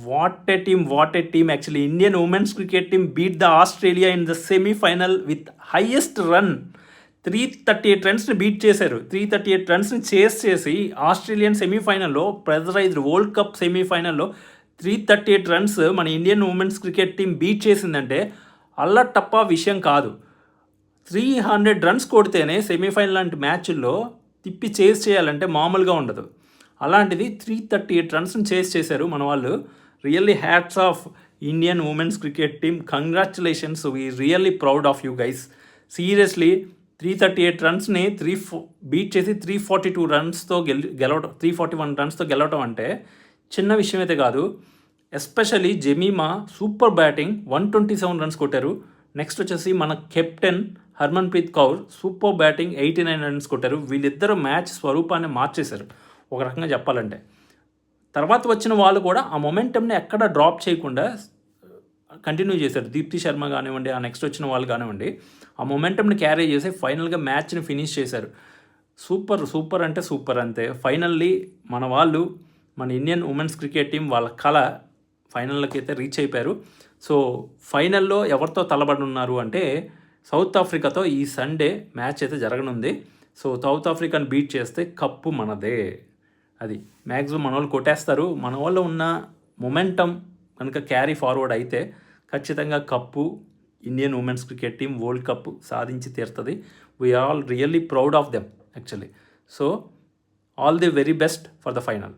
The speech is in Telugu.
What a team actually. Indian women's cricket team beat the Australia in the semifinal with highest run. 338 రన్స్ని బీట్ చేశారు. 338 రన్స్ని చేస్ చేసి ఆస్ట్రేలియన్ సెమీఫైనల్లో, ప్రెజరైజ్డ్ వరల్డ్ కప్ సెమీఫైనల్లో 338 రన్స్ మన Indian women's cricket team beat చేసిందంటే అల్లటప్ప విషయం కాదు. 300 రన్స్ కొడితేనే సెమీఫైనల్ లాంటి మ్యాచ్ల్లో తిప్పి చేస్ చేయాలంటే మామూలుగా ఉండదు. అలాంటిది 338 రన్స్ని చేస్ చేశారు మన వాళ్ళు. Really hats off Indian women's cricket team. Congratulations, we really proud of you guys. Seriously 338 రన్స్ని బీట్ చేసి 342 రన్స్తో గెలవడం, 341 రన్స్తో గెలవడం అంటే చిన్న విషయం అయితే కాదు. Especially Jemimah super batting, 127 runs కొట్టారు. నెక్స్ట్ వచ్చేసి మన captain Harmanpreet Kaur super batting, 89 runs కొట్టారు. వీళ్ళిద్దరూ మ్యాచ్ స్వరూపాన్ని మార్చేశారు ఒక రకంగా చెప్పాలంటే. తర్వాత వచ్చిన వాళ్ళు కూడా ఆ మొమెంటమ్ని ఎక్కడ డ్రాప్ చేయకుండా కంటిన్యూ చేశారు. దీప్తి శర్మ కానివ్వండి, ఆ నెక్స్ట్ వచ్చిన వాళ్ళు కానివ్వండి, ఆ మొమెంటమ్ని క్యారీ చేసి ఫైనల్గా మ్యాచ్ని ఫినిష్ చేశారు. సూపర్ అంటే సూపర్ అంతే. ఫైనల్లీ మన వాళ్ళు, మన ఇండియన్ ఉమెన్స్ క్రికెట్ టీం వాళ్ళ కళ ఫైనల్లోకి అయితే రీచ్ అయిపోయారు. సో ఫైనల్లో ఎవరితో తలబడున్నారు అంటే సౌత్ ఆఫ్రికాతో ఈ సండే మ్యాచ్ అయితే జరగనుంది. సో సౌత్ ఆఫ్రికాని బీట్ చేస్తే కప్పు మనదే. అది మ్యాక్సిమం మన వాళ్ళు కొట్టేస్తారు. మన వాళ్ళు ఉన్న మొమెంటమ్ కనుక క్యారీ ఫార్వర్డ్ అయితే ఖచ్చితంగా cup Indian women's cricket team world cup సాధించి తీరుతుంది. We are all really proud of them actually. So all the very best for the final.